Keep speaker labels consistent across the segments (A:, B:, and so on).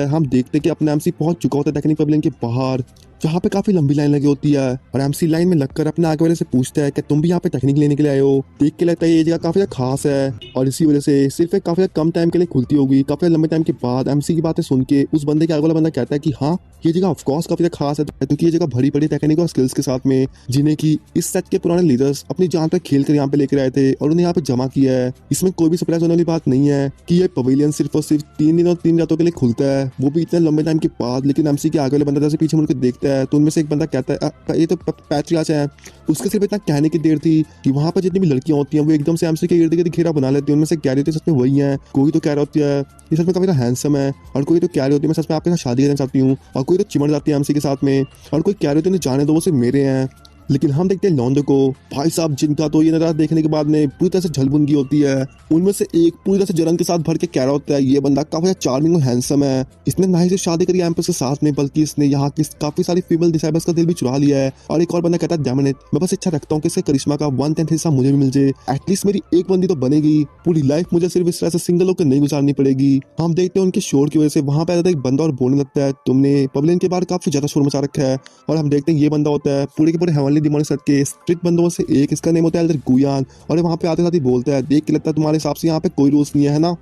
A: है हम देखते हैं कि अपने एमसी पहुंच चुका होता है टेक्निक पवेलियन के बाहर, जहाँ पे काफी लंबी लाइन लगी होती है। और एमसी लाइन में लगकर अपने आगे वाले से पूछता है कि तुम भी यहाँ पे टेक्निक लेने के लिए आए हो। देख के लगता है ये जगह काफी ज्यादा खास है और इसी वजह से सिर्फ एक काफी कम टाइम के लिए खुलती होगी। काफी लंबे टाइम के बाद एमसी की बातें सुन के उस बंदे के आगे वाला बंदा कहता है कि हाँ ये जगह ऑफकोर्स काफी ज्यादा खास है, क्योंकि ये जगह भरी पड़ी टेक्निक और स्किल्स के साथ में जिन्हें की इस सेट के पुराने लीडर्स अपनी जान पे खेल कर यहाँ पे लेकर आए थे और उन्हें यहाँ पे जमा किया है। इसमें कोई भी सरप्राइज होने वाली बात नहीं है कि ये पवेलियन सिर्फ और सिर्फ 3 दिन और 3 रातों के लिए खुलता है, वो भी इतने लंबे टाइम के बाद। लेकिन एमसी के आगे वाले बंदा जैसे पीछे मुड़कर देखता है तो उनमें से एक बंदा कहता है ये तो पैट्रियाच है। उसके सिर्फ इतना कहने की देर थी कि वहां पर जितनी भी लड़कियां होती हैं वो एकदम से एमसी के इर्द गिर्द घेरा बना लेती हैं। उनमें से कह रही होती है सच में वही है, कोई तो कह रहा होती है ये सच में काफी हैंडसम है, और कोई तो कह रही होती है मैं सच में आपके साथ शादी करना चाहती हूँ, और कोई तो चिमड़ जाती है एमसी के साथ में, और कोई कह रही होती है जाने दो वो सिर्फ मेरे हैं। लेकिन हम देखते हैं लॉन्डो को, भाई साहब जिनका तो ये नजारा देखने के बाद में पूरी तरह से झलबुनगी होती है। उनमें से एक पूरी तरह से जलन के साथ भर के कह रहा होता है ये बंदा काफी चार्मिंग और हैंडसम है, इसने ना ही सिर्फ शादी करी एम्प्रेस के साथ में बल्कि इसने यहाँ की काफी सारी फीमेल डिसाइबल्स का दिल भी चुरा लिया है। और एक और बंदा कहता है डैम इट, मैं बस इच्छा रखता हूँ कि इसके करिश्मा का 1/10 हिस्सा मुझे भी मिल जाए, एटलीस्ट मेरी एक बंदी तो बनेगी, पूरी लाइफ मुझे सिर्फ इस तरह से सिंगल होकर नहीं गुजारनी पड़ेगी। हम देखते हैं उनके शोर की वजह से वहां पे एक बंदा और बोलने लगता है तुमने पवेलियन के बाहर काफी ज्यादा शोर मचा रखा है। और हम देखते हैं ये बंदा होता है पूरे के पूरे हेवनली डिमोनिक सेट के स्ट्रिक्ट बंदों से एक, इसका नेम होता है एल्डर गुयान। और वहां पे आते साथ ही बोलता है देख के लगता है तुम्हारे हिसाब से यहाँ पे कोई रूल्स नहीं है ना,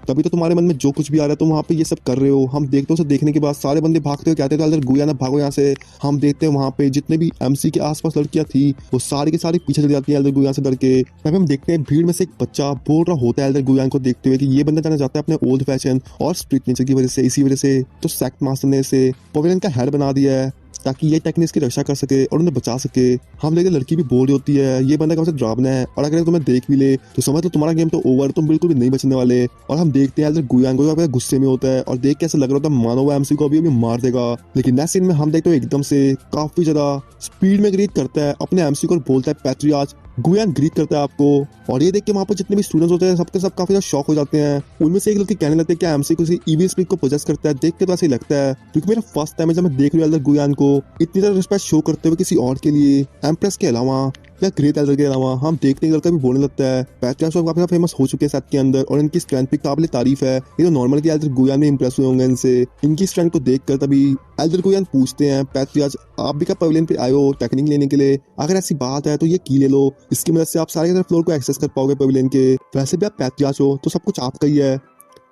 A: तभी तो तुम्हारे मन में जो कुछ भी आ रहा है तुम वहाँ पे ये सब कर रहे हो। हम देखते हैं उसे देखने के बाद सारे बंदे भागते हुए कहते हैं तो एल्डर गुयान भागो यहाँ से। हम देखते हैं वहाँ पे जितने भी एमसी के आसपास लड़कियां थी वो सारी की सारी पीछे चली जाती है एल्डर गुयान से डर के। तभी हम देखते हैं भीड़ में से एक बच्चा बोल रहा होता है एल्डर गुयान को देखते हुए कि ये बंदा जाना चाहता है अपने ओल्ड फैशन और स्ट्रीट नेचर की वजह से, इसी वजह से तो सेक्ट मास्टर ने इसे पवेलियन का हेड बना दिया है ताकि ये टेक्निक्स की रक्षा कर सके और उन्हें बचा सके। हम लेकिन लड़की भी बोल रही होती है ये बंदा कब से ड्रावना है और अगर तुम्हें देख भी ले तो समझ लो तुम्हारा गेम तो ओवर, तुम बिल्कुल भी नहीं बचने वाले। और हम देखते हैं एल्डर गुयान को गुस्से में होता है और देख के ऐसा लग रहा होता है मानो वो एमसी को अभी मार देगा। लेकिन नेक्स्ट सीन में हम देखते हैं एकदम से काफी ज्यादा स्पीड में ग्रीट करता है अपने एमसी को और बोलता है पैट्रियाच। गुयान ग्रीट करता है आपको और ये देख के वहाँ पर जितने भी स्टूडेंट्स होते हैं सबके सब काफी ज्यादा शॉक हो जाते हैं। उनमें से एक लड़की कहने लगती है कि एमसी किसी ईवी स्पिरिट को पोजेस करता है। देख के तो ऐसा ही लगता है क्योंकि मेरा फर्स्ट टाइम है जब मैं देख रही हूँ एल्डर गुयान को इतनी ज्यादा रिस्पेक्ट शो करते हुए किसी और के लिए, एम्प्रेस के अलावा या ग्रेट एल्डर के अलावा। हम देखते हैं लड़का भी बोलने लगता है पैट्रियाच काफी ज्यादा फेमस हो चुके हैं सेट के अंदर और इनकी स्ट्रेंथ भी काबिल तारीफ है। ये तो नॉर्मल की एल्डर गुयान में इंप्रेस हुए होंगे इनसे, इनकी स्ट्रेंथ को देखकर। तभी एल्डर गुयान पूछते हैं पैट्रियाच आप भी क्या पवेलियन पे आए हो टेक्निक लेने के लिए, अगर ऐसी बात है तो ये की ले लो, इसकी मदद से आप सारे फ्लोर को एक्सेस कर पाओगे पवेलियन के। वैसे भी आप पैट्रियाच हो तो सब कुछ आपका ही है,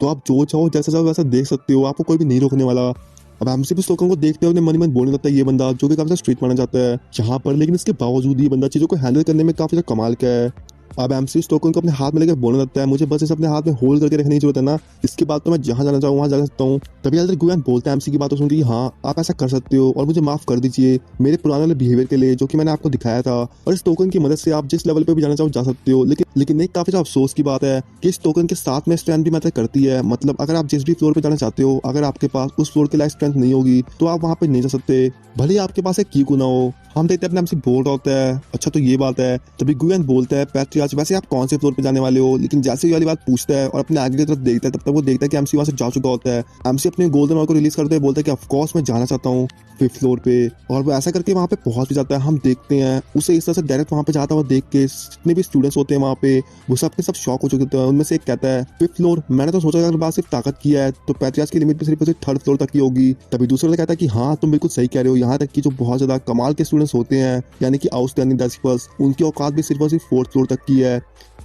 A: तो आप जो चाहो जैसा चाहो वैसा देख सकते हो, आपको कोई भी नहीं रोकने वाला। अब एमसी भी स्टोकन को देखते हुए मन ही मन बोलने लगता है ये बंदा जो कि काफी स्ट्रीट माना जाता है यहाँ पर, लेकिन इसके बावजूद ये बंदा चीजों को हैंडल करने में काफी ज्यादा कमाल का है। अब एमसी स्टोकन को अपने हाथ में लेकर बोलने लगता है मुझे बस इसे अपने हाथ में होल्ड करके रखने की जरूरत है ना, इसके बाद तो मैं जहाँ जाना चाहूँ वहाँ जा सकता हूँ। तभी एल्डर गुयान बोलता है एमसी की बातों सुन के हाँ आप ऐसा कर सकते हो और मुझे माफ कर दीजिए मेरे पुराने वाले बिहेवियर के लिए जो कि मैंने आपको दिखाया था, और इस टोकन की मदद से आप जिस लेवल पे भी जाना चाहो जा सकते हो। लेकिन एक काफी अफसोस की बात है कि इस टोकन के साथ में स्ट्रेंथ भी मैटर करती है। मतलब अगर आप जिस भी फ्लोर पे जाना चाहते हो अगर आपके पास उस फ्लोर के लाइफ स्ट्रेंथ नहीं होगी तो आप वहाँ पे नहीं जा सकते, भले ही आपके पास एक की क्यों ना हो। हम देखते हैं अपने एमसी बोल रहा होता है अच्छा तो ये बात है। तभी गुयान बोलता है पैट्रियाच वैसे आप कौन से फ्लोर पे जाने वाले हो, लेकिन जैसे ही वाली बात पूछता है और अपने आगे की तरफ देखता है तब तक वो देखता है कि एमसी वहां से जा चुका होता है। एमसी अपने गोल्डन ऑर को रिलीज करते हुए बोलता है कि ऑफकोर्स मैं जाना चाहता हूँ 5th फ्लोर पे, और वो ऐसा करके वहाँ पे पहुंच भी जाता है। हम देखते हैं उसे इस तरह से डायरेक्ट वहाँ पे जाता हुआ देख के जितने भी स्टूडेंट्स होते हैं वहाँ पे वो सब के सब शॉक हो चुके होते हैं। उनमें से एक कहता है 5th फ्लोर, मैंने तो सोचा अगर बात सिर्फ ताकत की है तो पैट्रियाच की लिमिट भी सिर्फ 3rd फ्लोर तक ही होगी। तभी दूसरा कहता है कि हाँ तुम बिल्कुल सही कह रहे हो, यहाँ तक कि जो बहुत ज्यादा कमाल के स्टूडेंट्स होते हैं यानी कि आउटस्टैंडिंग डेसिबल्स उनकी औकात भी सिर्फ और सिर्फ 4th फ्लोर तक की है।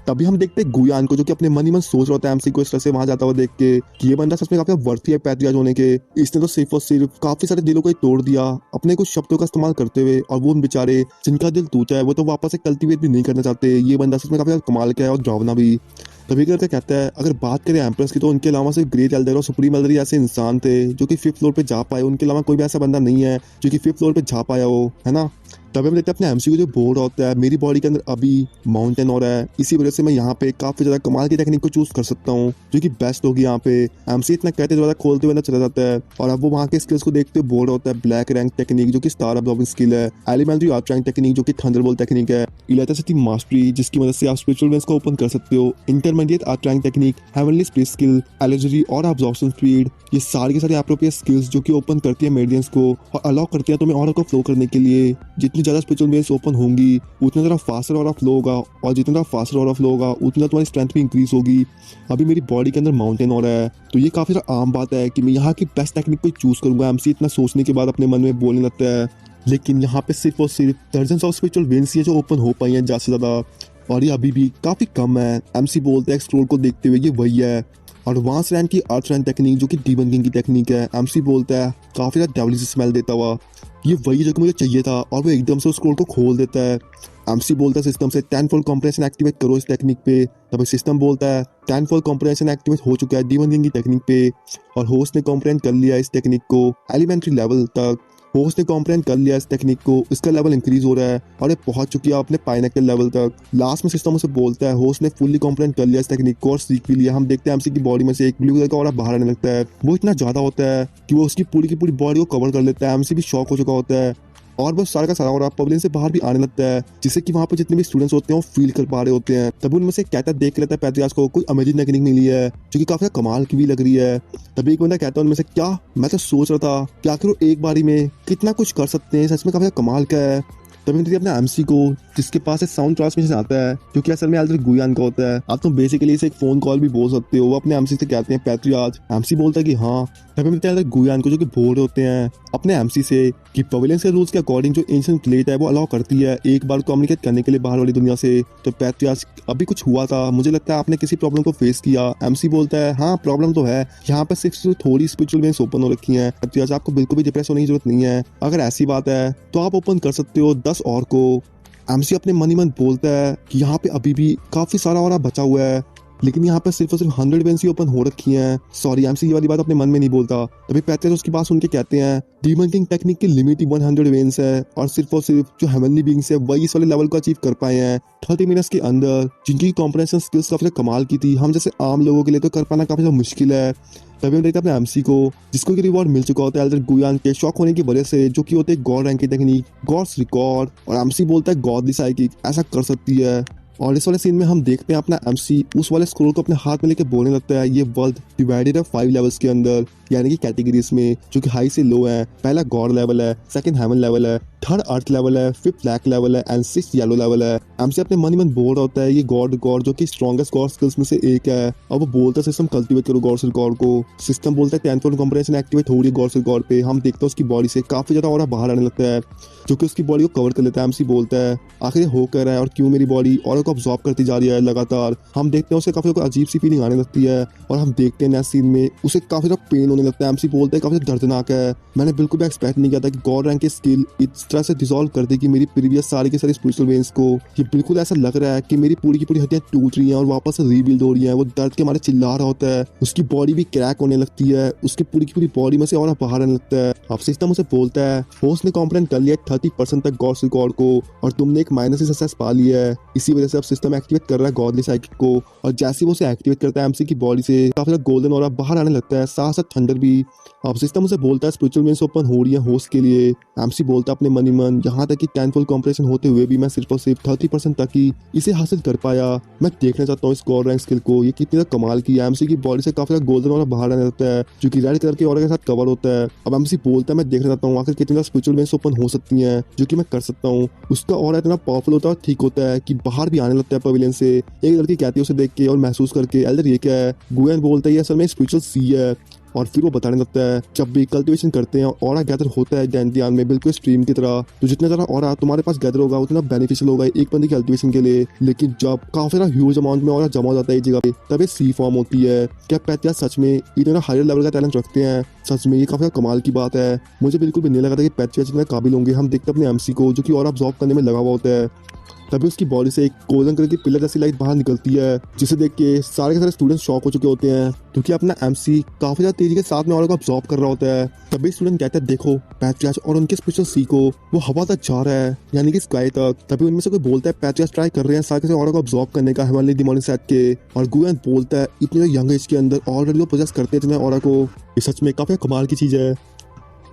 A: तभी हम देखते हैं गुयान को जो कि अपने मन ही मन सोच रहा होता है एमसी को इस तरह से वहां जाता हुआ देख के कि ये बंदा सच में काफी वर्थी है पैट्रियाच होने के, इसने तो सिर्फ और सिर्फ काफी सारे दिलों को ही तोड़ दिया अपने कुछ शब्दों का इस्तेमाल करते हुए, और वो उन बेचारे जिनका दिल टूटा है वो तो वापस से कल्टीवेट भी नहीं करना चाहते। ये बंदा सच में काफी कमाल का है और ड्रावना भी। तभी करके कहता है अगर बात करें एम्प्रेस की तो उनके अलावा सिर्फ ग्रेट एल्डर और सुप्रीम एल्डर ऐसे इंसान थे जो कि 5th फ्लोर पे जा पाए, उनके अलावा कोई भी ऐसा बंदा नहीं है जो कि 5th फ्लोर पे जा पाया हो, है ना। तभी हम देखते हैं अपने एमसी को जो बोल रहा होता है मेरी बॉडी के अंदर अभी माउंटेन हो रहा है, इसी वजह से मैं यहाँ पे काफी ज्यादा कमाल की टेक्निक को चूज कर सकता हूँ जो कि बेस्ट होगी यहाँ पे। एमसी इतना कहते ज्यादा खोलते हुए चला जाता है और अब वो वहाँ के स्किल्स को देखते हुए बोल रहा होता है ब्लैक रैंक टेक्निक जो कि स्टार अब्जॉर्बिंग स्किल है, एलिमेंट्री आर्ट रैंक टेक्निक जो कि थंडरबोल्ट टेक्निक है, इलेक्ट्रिसिटी मास्टरी जिसकी मदद से आप स्पिरिचुअल वेंस को ओपन कर सकते हो, inter intermediate art rank technique, heavenly space skill, allergy और अब्जॉर्प्शन स्पीड, ये सारे के सारे एप्रोप्रिएट स्किल्स जो कि ओपन करती है मेडियंस को और अलाउ करती है तुम्हें ऑरा को फ्लो करने के लिए। जितनी ज्यादा स्पिरिचुअल वेन्स ओपन होंगी उतना ज़्यादा फास्टर ऑरा फ्लो होगा, और जितना ज़्यादा फास्टर ऑरा फ्लो होगा उतना तुम्हारी स्ट्रेंथ भी इंक्रीज होगी। अभी मेरी बॉडी के अंदर माउंटेन ऑरा है, तो ये काफ़ी ज़्यादा आम बात है कि मैं यहाँ की बेस्ट टेक्निक को चूज करूंगा। एमसी इतना सोचने के बाद अपने मन में बोलने लगता है, लेकिन यहाँ पे सिर्फ और सिर्फ दर्जन ऑफ स्पिरिचुअल वेन्स ही है जो ओपन हो पाई हैं ज़्यादा से ज़्यादा, और ये अभी भी काफ़ी कम है। एमसी बोलते हैं एक्सप्लोर को देखते हुए ये वही है। और एडवांस रैंक की अर्थ रैंक टेक्निक जो कि डीबंकिंग की टेक्निक है, एमसी बोलता है काफ़ी ज़्यादा डेविलिश स्मेल देता हुआ, ये वही जो कि मुझे चाहिए था, और वो एकदम से उस स्क्रोल को खोल देता है। एमसी बोलता है सिस्टम से 10-fold कंप्रेशन एक्टिवेट करो इस टेक्निक पे, तभी सिस्टम बोलता है 10-fold कंप्रेशन एक्टिवेट हो चुका है डीबंकिंग की टेक्निक पे, और होस्ट ने कॉम्प्रेंड कर लिया इस टेक्निक को एलिमेंट्री लेवल तक। होस्ट ने कॉम्प्रेंड कर लिया इस टेक्निक को, इसका लेवल इंक्रीज हो रहा है और ये पहुंच चुकी है अपने पाइनेकल लेवल तक। लास्ट में सिस्टम उसे बोलता है होस्ट ने फुल्ली कॉम्प्रेंड कर लिया इस टेक्निक को और सीख भी लिया। हम देखते हैं एमसी की बॉडी में से एक ब्लू कलर का ऑरा बाहर आने लगता है, वो इतना ज्यादा होता है कि वो उसकी पूरी की पूरी बॉडी को कवर कर लेता है। एमसी भी शॉक हो चुका होता है और वो सारा का सारा और पवेलियन से बाहर भी आने लगता है, जिससे कि वहाँ पे जितने भी स्टूडेंट्स होते हैं वो फील कर पा रहे होते हैं। तभी उनमें से कहता देख लेता है पैट्रियार्च को कोई अमेजिंग टेक्निक मिली है जो कि काफी कमाल की भी लग रही है। तभी एक बंदा कहता है उनमें से, क्या मैं तो सोच रहा था कि आखिर वो एक बारी में कितना कुछ कर सकते हैं, सच में काफी कमाल का है। तभी देखिए अपने एमसी को जिसके पास एक साउंड ट्रांसमिशन आता है जो कि असल में एल्डर गुयान का होता है। आप तो बेसिकली इसे एक फोन कॉल भी बोल सकते हो। वो अपने एमसी से कहते हैं पैट्रियार्च, एमसी बोलता है कि हाँ। तभी मिलते हैं एल्डर गुयान को जो कि बोल रहे होते हैं अपने एमसी से कि पवेलियन के रूल्स के अकॉर्डिंग जो एंशिएंट प्लेट है वो अलाउ करती है एक बार कम्युनिकेट करने के लिए बाहर वाली दुनिया से। तो पैट्रियार्च, अभी कुछ हुआ था, मुझे लगता है आपने किसी प्रॉब्लम को फेस किया। एमसी बोलता है हाँ प्रॉब्लम तो है, यहाँ पर सिर्फ थोड़ी स्पिरिचुअल वेन्स ओपन हो रखी हैं। पैट्रियार्च, आपको बिल्कुल भी डिप्रेस होने की जरूरत नहीं है, अगर ऐसी बात है तो आप ओपन कर सकते हो 10 और को। एमसी अपने मन ही मन बोलता है कि यहाँ पे अभी भी काफी सारा और बचा हुआ है, लेकिन यहाँ पे सिर्फ और सिर्फ 100 वेन्स ही ओपन हो रखी हैं। सॉरी, एमसी ये वाली बात अपने मन में नहीं बोलता। तभी पैट्रियार्च उसकी बात सुन के कहते हैं डीबंकिंग टेक्निक की लिमिट ही 100 वेन्स है, और सिर्फ जो हेवनली बीइंग्स है वही इस वाले लेवल को अचीव कर पाए हैं 30 मिनट्स के अंदर, जिनकी कॉम्प्रेंशन स्किल्स काफी कमाल की थी। हम जैसे आम लोगों के लिए तो कर पाना काफी मुश्किल है। तभी हम देखते हैं अपने एमसी को जिसको कि रिवॉर्ड मिल चुका होता है एल्डर गुयान के शॉक होने की वजह से, जो कि होते हैं गॉड रैंक की टेक्निक, गॉड्स रिकॉर्ड। और एमसी बोलता है गॉडली साइकिक ऐसा कर सकती है। और इस वाले सीन में हम देखते हैं अपना एमसी उस वाले स्क्रोल को अपने हाथ में लेके बोलने लगता है ये वर्ल्ड डिवाइडेड है 5 लेवल्स के अंदर, यानी कि कैटेगरीज में, जो कि हाई से लो है। पहला गॉड लेवल है, सेकंड हेवन लेवल है, थर्ड अर्थ लेवल है, फिफ्थ ब्लैक लेवल है एंड सिक्स्थ येलो लेवल है। एमसी अपने मन ही मन बोल रहा होता है ये गॉड जो कि स्ट्रॉन्गेस्ट गॉड स्किल्स में से एक है, और वो बोलता है सिस्टम कल्टीवेट करो गॉड्स रिकॉर्ड को। सिस्टम बोलता है 10-fold कंप्रेशन एक्टिवेट हो रही है गॉड्स रिकॉर्ड पे। हम देखते हैं उसकी बॉडी से काफी ज्यादा और बाहर आने लगता है जो कि उसकी बॉडी को कवर कर लेता है। एमसी बोलता है आखिर हो कर रहा है और क्यों मेरी बॉडी और को अब्सॉर्ब करती जा रही है लगातार। हम देखते हैं उसे काफी अजीब सी फीलिंग आने लगती है, और हम देखते हैं नेक्स्ट सीन में उसे काफी ज्यादा पेन होने लगता है। एमसी बोलता है काफी दर्दनाक है, मैंने बिल्कुल भी एक्सपेक्ट नहीं किया था कि गॉड रैंक की स्किल इस तरह से डिसॉल्व कर देगी मेरी प्रीवियस सारी की सारी स्पिरिचुअल वेन्स को। ये बिल्कुल ऐसा लग रहा है कि मेरी पूरी की पूरी हड्डियां टूट रही हैं और वापस से रीबिल्ड हो रही हैं। वो दर्द के मारे चिल्ला रहा होता है, उसकी बॉडी भी क्रैक होने लगती है, उसकी पूरी की पूरी बॉडी में से और बाहर आने लगता है। अब सिस्टम उसे बोलता है होस्ट ने कॉम्प्लेन कर लिया 30% तक गॉड्स रिकॉर्ड को, और तुमने एक माइनस सक्सेस पा लिया है, इसी वजह से अब सिस्टम एक्टिवेट कर रहा है गॉडली साइकिक को। और जैसे वो उसे एक्टिवेट करता है एमसी की बॉडी से काफी ज्यादा गोल्डन और बाहर आने लगता है, साथ साथ थंडर भी। अब सिस्टम उसे बोलता है स्पिरिचुअल वेन्स ओपन हो रही है होस्ट के लिए। एमसी बोलता है अपने मन ही मन यहाँ तक कि 10-fold कंप्रेशन होते हुए भी मैं सिर्फ और सिर्फ 30% तक ही इसे हासिल कर पाया। मैं देखना चाहता हूँ इस गॉड रैंक स्किल को, ये कितनी ज्यादा कमाल की है। एमसी की बॉडी से काफी ज्यादा गोल्डन और बाहर आने लगता है जो कि रेड कलर के और के साथ कवर होता है। अब एमसी बोलता है मैं देखना चाहता हूँ आखिर कितनी ज्यादा स्पिरिचुअल वेन्स ओपन हो सकती हैं जो कि मैं कर सकता हूँ। उसका और इतना पावरफुल होता है, ठीक होता है कि बाहर भी आने लगता है पवेलियन से। एक लड़की कहती है उसे देख के और महसूस करके एल्डर ये क्या है। गुयान बोलता है ये असल में स्पिरिचुअल सी है, और फिर वो बताने लगता है जब भी कल्टीवेशन करते हैं और गैदर होता है डैंडियन में बिल्कुल स्ट्रीम की तरह, तो जितना ज़्यादा और तुम्हारे पास गैदर होगा उतना बेनिफिशियल होगा एक बंदे की कल्टीवेशन के लिए। लेकिन जब काफी ज्यादा ह्यूज अमाउंट में और जमा हो जाता है एक जगह पे तब ये सी फॉर्म होती है। क्या पैट्रियार्च सच में इतना हायर लेवल का टैलेंट रखते हैं? सच में ये काफी कमाल की बात है। मुझे बिल्कुल भी नहीं लगा था कि पैट्रियार्च इतना काबिल होंगे। हम देखते अपने एमसी को जो कि और अब्सॉर्ब करने में लगा हुआ होता है, तभी उसकी बॉडी से एक गोल्डन कलर की पिलर जैसी लाइट बाहर निकलती है, जिसे देख के सारे के सारे स्टूडेंट्स शॉक हो चुके होते हैं क्योंकि अपना एमसी काफी ज्यादा तेजी के साथ में और को अब्सॉर्ब कर रहा होता है। तभी स्टूडेंट कहते हैं देखो पैट्रियार्च और उनके स्पेशल सी को वो हवा तक जा रहा है, यानी कि स्काई तक। तभी उनमें से कोई बोलता है पैट्रियार्च ट्राई कर रहे हैं सारे और को अब्सॉर्ब करने का हेवनली डिमोनिक सेट के, और गुयान बोलता है इतने यंग एज के अंदर ऑलरेडी वो पोजेस करते हैं इतने और को, ये सच में काफी कमाल की चीज है।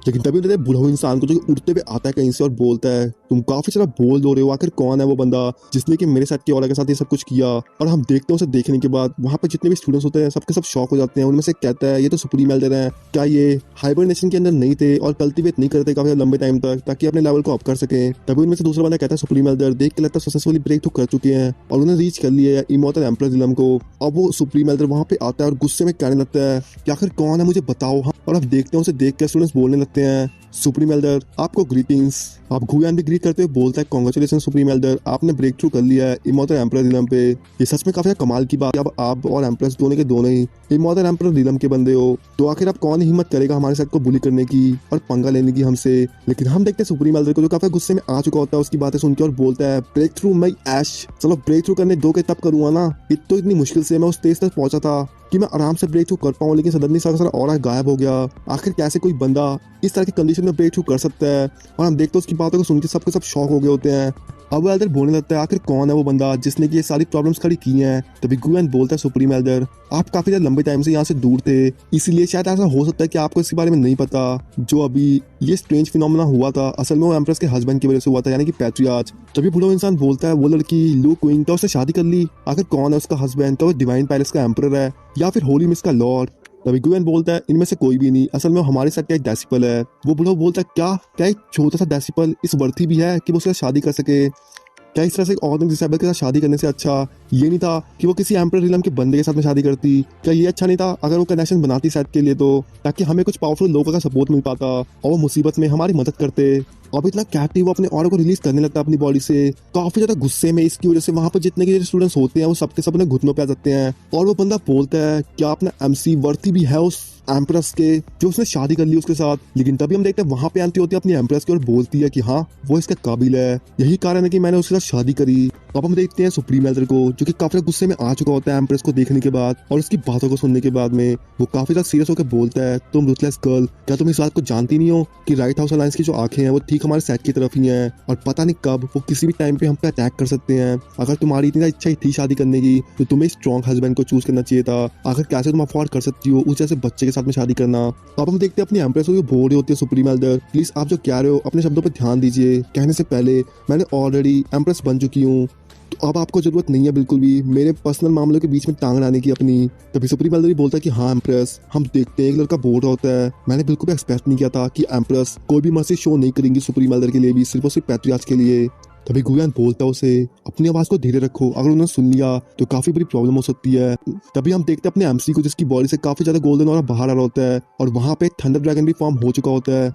A: लेकिन तभी उन्हें बुढ़ऊ इंसान को जो कि उड़ते हुए आता है कहीं से और बोलता है, तुम काफी सारा बोल दो रहे हो, आखिर कौन है वो बंदा जिसने कि मेरे साथ की औरत के साथ ये सब कुछ किया। और हम देखते हैं उसे देखने के बाद वहाँ पे जितने भी स्टूडेंट्स होते हैं सबके सब शॉक हो जाते हैं। उनमें से कहता है, ये तो सुप्रीम एल्डर हैं, क्या ये हाइबरनेशन के अंदर नहीं थे और कल्टीवेट नहीं करते काफी लंबे टाइम तक ताकि अपने लेवल को अप कर सके। तभी उनमें से दूसरा बंदा कहता है, सुप्रीम एल्डर देख के लगता है सक्सेसफुली ब्रेक थ्रू कर चुके हैं और उन्हें रीच कर लिया है इमॉर्टल एम्परर रिलम को। अब वो सुप्रीम एल्डर वहाँ पे आता है और गुस्से में कहने लगता है कि आखिर कौन है, मुझे बताओ। हाँ, और अब देखते हैं उसे देख कर स्टूडेंट्स बोलने लगते हैं, सुप्रीम एल्डर आपको ग्रीटिंग्स। आप गुयान भी ग्रीट करते हुए बोलता है, कांग्रेचुलेशन सुप्रीम एल्डर, आपने ब्रेक थ्रू कर लिया है इमॉर्टल एम्परर रिलम पे। ये सच में काफी कमाल की बात है। अब आप और एम्प्रेस दोनों के दोनों ही इमॉर्टल एम्परर रिलम के बंदे हो, तो आखिर अब कौन हिम्मत करेगा हमारे साथ को बुली करने की और पंगा लेने की हमसे। लेकिन हम देखते हैं सुप्रीम एल्डर को जो काफी गुस्से में आ चुका होता है उसकी बातें सुन के और बोलता है, ब्रेक थ्रू मई ऐश, चलो ब्रेक थ्रू करने दो के तब करूंगा ना। तो इतनी मुश्किल से मैं उस तेज तक पहुंचा था कि मैं आराम से ब्रेक थ्रू कर पाऊं, लेकिन सडनली सारा और गायब हो गया। आखिर कैसे कोई बंदा इस तरह की कंडीशन में ब्रेक थ्रू कर सकता है। और हम देखते हैं उसकी बातों को सुन के सबके सब शॉक हो गए होते हैं। अब वो एल्डर बोलने लगता है, आखिर कौन है वो बंदा जिसने कि ये सारी प्रॉब्लम्स खड़ी की हैं। तभी गुएन बोलता है, सुप्रीम एल्डर आप काफी ज्यादा लंबे टाइम से यहाँ से दूर थे, इसीलिए शायद ऐसा हो सकता है कि आपको इसके बारे में नहीं पता। जो अभी ये स्ट्रेंज फिनोमेना हुआ था असल में वो एम्प्रेस के हस्बैंड की वजह से हुआ था, यानी कि पैट्रियार्च। तभी बूढ़ा इंसान बोलता है, वो लड़की लू क्वीन तो उससे शादी कर ली, आखिर कौन है उसका हस्बैंड, तो वो डिवाइन पैलेस का एम्परर है या फिर होली मिस का लॉर्ड। तभी गुएन बोलता है, इनमें से कोई भी नहीं, असल में वो हमारे साथ का एक डेसिपल है। वो बूढ़ा बोलता है, क्या एक छोटा सा डेसिपल इस वर्थी भी है कि वो उसके साथ शादी कर सके। क्या इस तरह से एक औरत डिसेबल के साथ शादी करने से अच्छा ये नहीं था कि वो किसी एम्परर रिलम के बंदे के साथ में शादी करती? क्या ये अच्छा नहीं था अगर वो कनेक्शन बनाती शायद के लिए, तो ताकि हमें कुछ पावरफुल लोगों का सपोर्ट मिल पाता और वो मुसीबत में हमारी मदद करते। अब इतना कहते वो अपने ऑरा को रिलीज करने लगता है अपनी बॉडी से, काफी ज्यादा गुस्से में। इसकी वजह से वहां पर जितने के स्टूडेंट्स होते हैं वो सबके सब अपने घुटनों पे आ जाते हैं। और वो बंदा बोलता है, क्या अपना एमसी वर्थी भी है उस एम्प्रेस के जो उसने शादी कर ली उसके साथ। लेकिन तभी हम देखते हैं वहां पे आंटी होती है अपनी एम्प्रेस की और बोलती है कि हाँ वो इसके काबिल है, यही कारण है कि मैंने उसके साथ शादी करी। अब हम देखते हैं सुप्रीम एल्डर को जो कि काफी गुस्से में आ चुका होता है एम्प्रेस को देखने के बाद और उसकी बातों को सुनने के बाद में वो काफी ज्यादा सीरियस होकर बोलता है, तुम रुथलेस गर्ल, क्या तुम इस बात को जानती नहीं हो कि राइट हाउस अलायंस की जो आंखें हैं वो ठीक हमारे सेट की तरफ ही हैं और पता नहीं कब वो किसी भी टाइम पे हम पे अटैक कर सकते हैं। अगर तुम्हारी इतनी इच्छा ही थी शादी करने की तो तुम्हें स्ट्रॉन्ग हस्बैंड को चूज करना चाहिए था। आखिर कैसे तुम अफोर्ड कर सकती हो उस जैसे बच्चे के साथ में शादी करना। अब हम देखते हैं अपनी एम्प्रेस को बोल रही होती है, सुप्रीम एल्डर प्लीज आप जो कह रहे हो अपने शब्दों पर ध्यान दीजिए, कहने से पहले मैंने ऑलरेडी एम्प्रेस बन चुकी हूँ, तो अब आपको जरूरत नहीं है बिल्कुल भी मेरे पर्सनल मामलों के बीच में टांग लाने की अपनी। तभी सुप्रीम एल्डर बोलता है कि हाँ एम्प्रेस, हम देखते हैं एक लड़का बोल रहा होता है, मैंने बिल्कुल भी एक्सपेक्ट नहीं किया था कि एम्प्रेस कोई भी मर्सी शो नहीं करेंगी सुप्रीम एल्डर के लिए भी, सिर्फ और सिर्फ पैट्रियार्च के लिए। तभी गुयान बोलता है उसे, अपनी आवाज को धीरे रखो, अगर उन्होंने सुन लिया तो काफी बड़ी प्रॉब्लम हो सकती है। तभी हम देखते हैं अपने एमसी को जिसकी बॉडी से काफी ज्यादा गोल्डन ऑरा बाहर आ रहा होता है और वहां पे थंडर ड्रैगन भी फॉर्म हो चुका होता है।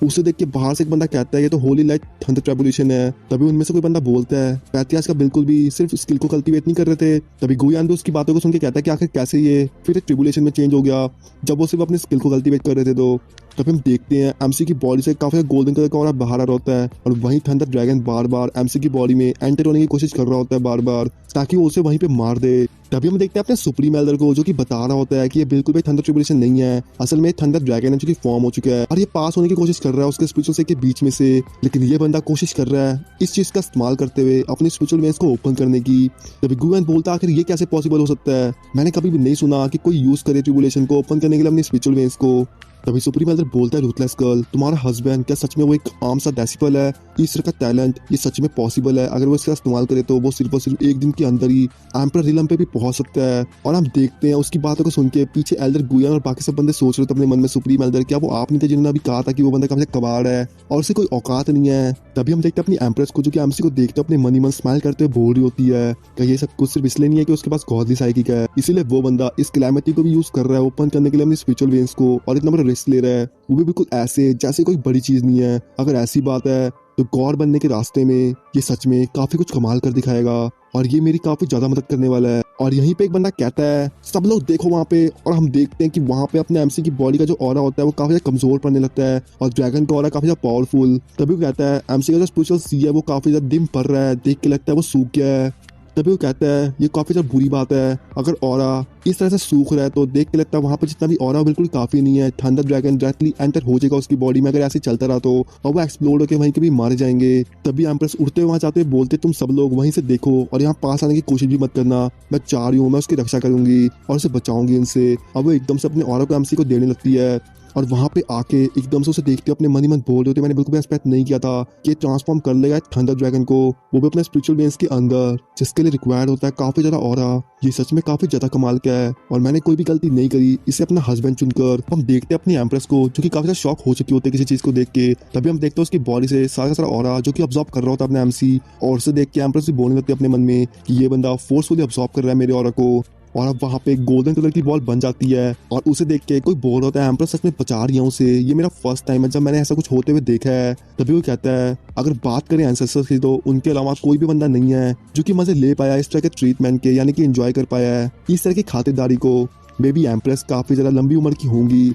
A: उसे देख के बाहर से एक बंदा कहता है, ये तो होली लाइट थंडर ट्रिब्यूलेशन है। तभी उनमें से कोई बंदा बोलता है, पैट्रियार्च का बिल्कुल भी सिर्फ स्किल को कल्टीवेट नहीं कर रहे थे। तभी गुयान भी उसकी बातों को सुन के कहता है कि आखिर कैसे ये फिर एक ट्रिब्यूलेशन में चेंज हो गया जब वो सिर्फ अपने स्किल को कल्टीवेट कर रहे थे। तो तभी हम देखते हैं एमसी की बॉडी से काफी गोल्डन कलर का ऑरा बाहर आ रहा होता है और वहीं थंडर ड्रैगन बार बार एमसी की बॉडी में एंटर होने की कोशिश कर रहा होता है बार बार ताकि वो उसे वहीं पे मार दे। तभी हम देखते हैं अपने सुप्रीम एल्डर को जो कि बता रहा होता है कि ये बिल्कुल भी थंडर ट्रिब्यूलेशन नहीं है, असल में थंडर ड्रैगन है जो कि फॉर्म हो चुका है और ये पास होने की कोशिश कर रहा है उसके स्पिरिचुअल से के बीच में से। लेकिन ये बंदा कोशिश कर रहा है इस चीज का इस्तेमाल करते हुए अपनी स्पिरिचुअल वेन्स को ओपन करने की। तभी गुएन बोलता है, आखिर ये कैसे पॉसिबल हो सकता है, मैंने कभी भी नहीं सुना कि कोई यूज करे ट्रिब्यूलेशन को ओपन करने के लिए अपनी स्पिरिचुअल वेन्स को। तभी सुप्रीम एल्डर बोलता है, रूथलेस गर्ल, तुम्हारा हस्बैंड क्या सच में वो एक आम सा डेसिपल है? इस तरह का टैलेंट ये सच में पॉसिबल है? अगर वो इसका इस्तेमाल करे तो वो सिर्फ और सिर्फ एक दिन के अंदर ही एम्परर रिलम पे भी पहुंच सकता है। और हम देखते हैं उसकी बातों को सुन के पीछे एल्डर गुयान और बाकी सब बंदे सोच रहे थे अपने मन में, सुप्रीम एल्डर क्या वो आप नहीं थे जिन्होंने अभी कहा था कि वो बंदा काफी कबाड़ है और उसे कोई औकात नहीं है? तभी हम देखते हैं अपनी एम्प्रेस को जो कि एमसी को देखते अपने मन ही मन स्माइल करते हुए बोल रही होती है कि ये सब कुछ सिर्फ इसलिए नहीं है कि उसके पास गॉडली साइकिक है, इसीलिए वो बंदा इस कैलेमिटी को भी यूज कर रहा है ओपन करने के लिए अपनी स्पिरिचुअल वेन्स को और इतना बड़ा रिस्क ले रहा है, वो भी बिल्कुल ऐसे जैसे कोई बड़ी चीज नहीं है। अगर ऐसी बात है तो गॉड बनने के रास्ते में ये सच में काफी कुछ कमाल कर दिखाएगा और ये मेरी काफी ज्यादा मदद करने वाला है। और यहीं पे एक बंदा कहता है, सब लोग देखो वहाँ पे, और हम देखते हैं कि वहाँ पे अपने एमसी की बॉडी का जो ऑरा होता है वो काफी ज्यादा कमजोर पड़ने लगता है और ड्रैगन का ऑरा काफी ज्यादा पावरफुल। तभी वो कहता है एमसी का जो स्पिरिचुअल सी है वो काफी ज्यादा डिम पड़ रहा है, देख के लगता है वो सूख गया है। तभी वो कहता है ये काफी ज्यादा बुरी बात है, अगर ऑरा इस तरह से सूख रहा है तो देख के लगता है वहां पे जितना भी ऑरा बिल्कुल काफी नहीं है, थंडर ड्रैगन डायरेक्टली एंटर हो जाएगा उसकी बॉडी में अगर ऐसे चलता रहा तो, और वो एक्सप्लोड होकर वहीं के भी मारे जाएंगे। तभी एम्प्रेस उड़ते हुए वहां जाते हुए बोलते, तुम सब लोग वहीं से देखो और यहाँ पास आने की कोशिश भी मत करना, मैं चाह रही हूँ, मैं उसकी रक्षा करूंगी और उसे बचाऊंगी इनसे। अब वो एकदम से अपने ऑरा को एमसी को देने लगती है और वहाँ पे आके एकदम से उसे देखते अपने मन ही मन बोल रहे होते, मैंने बिल्कुल भी एक्सपेक्ट नहीं किया था कि ट्रांसफॉर्म कर लेगा थंडर ड्रैगन को, वो भी अपने स्पिरिचुअल बेस के अंदर, जिसके लिए रिक्वायर्ड होता है काफी ज्यादा ऑरा। ये सच में काफी ज्यादा कमाल का है और मैंने कोई भी गलती नहीं करी इसे अपना हस्बैंड चुनकर। हम देखते हैं अपनी एम्प्रेस को जो कि काफी ज्यादा शॉक हो चुकी होती है किसी चीज को देख के। तभी हम देखते हैं उसकी बॉडी से सारा का सारा ऑरा जो कि ऑब्जॉर्व कर रहा होता है अपने एमसी, और उसे देख के एम्प्रेस भी बोलने लगती है अपने मन में कि ये बंदा फोर्सफुली ऑब्जॉर्व कर रहा है मेरे ऑरा को। और अब वहाँ पे गोल्डन कलर की बॉल बन जाती है और उसे देख के कोई बोल होता है एम्प्रेस सच में बचा रही है उसे, ये मेरा फर्स्ट टाइम है जब मैंने ऐसा कुछ होते हुए देखा है। तभी वो कहता है अगर बात करें एंसेस्टर्स की तो उनके अलावा कोई भी बंदा नहीं है जो कि मजे ले पाया इस तरह के ट्रीटमेंट के, यानी कि एंजॉय कर पाया है इस तरह की खातिरदारी को। मे बी एम्प्रेस काफी ज्यादा लंबी उम्र की होंगी।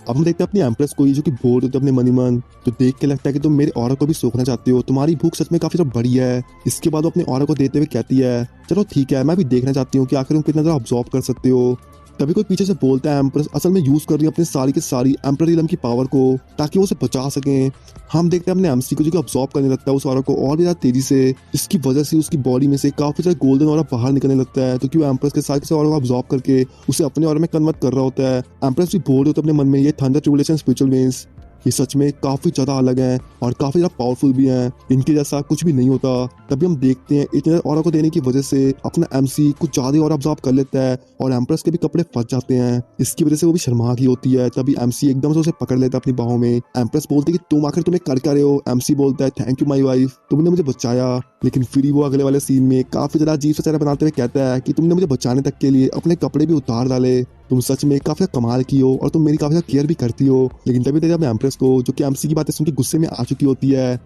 A: अब हम देखते हैं अपनी एम्प्रेस को जो कि बोल रहे थे अपने मन ही मन, तो देख के लगता है कि तुम मेरे ऑरा को भी सोखना चाहते हो, तुम्हारी भूख सच में काफी ज्यादा बड़ी है। इसके बाद वो अपने ऑरा को देते हुए कहती है चलो ठीक है, मैं भी देखना चाहती हूँ कि आखिर तुम कितना ज्यादा ऑब्जॉर्व कर सकते हो। तभी कोई पीछे से बोलता है एम्प्रेस असल में यूज कर रही है अपनी सारी की सारी एम्परर रिलम की पावर को ताकि वो उसे बचा सकें। हम देखते हैं अपने एमसी को जो कि ऑब्जॉर्व करने लगता है उस ऑरा को और भी ज्यादा तेजी से, इसकी वजह से उसकी बॉडी में से काफी ज्यादा गोल्डन ऑरा बाहर निकलने लगता है, तो कि वो एम्प्रेस के साथ ऑरा को ऑब्जॉर्व करके उसे अपने ऑरा में कन्वर्ट कर रहा होता है। एम्प्रेस भी बोल रहे होते अपने मन में ये थंडर ट्रिबुलेशन स्पिरिचुअल वेन्स ये सच में काफी ज्यादा अलग है और काफी ज्यादा पावरफुल भी हैं, इनके जैसा कुछ भी नहीं होता। तभी हम देखते हैं इतने ऑरा को देने की वजह से अपना एमसी कुछ ज्यादा और ऑब्जॉर्व कर लेता है और एम्प्रेस के भी कपड़े फंस जाते हैं, इसकी वजह से वो भी शर्मा गई होती है। तभी एमसी एकदम से उसे पकड़ लेता है अपनी बाहों में। एम्प्रेस बोलती है कि तुम आखिर तुम्हें कर क्या रहे हो। एमसी बोलता है थैंक यू माई वाइफ, तुमने मुझे बचाया। लेकिन फिर वो अगले वाले सीन में काफी ज्यादा अजीब सा चेहरा बनाते हुए कहता है कि तुमने मुझे बचाने तक के लिए अपने कपड़े भी उतार डाले, तुम सच में काफी कमाल की हो और तुम मेरी काफी केयर भी करती हो। लेकिन तभी देखा अपने एम्प्रेस को जो कि एमसी की बातें सुन के गुस्से में आ चुकी होती है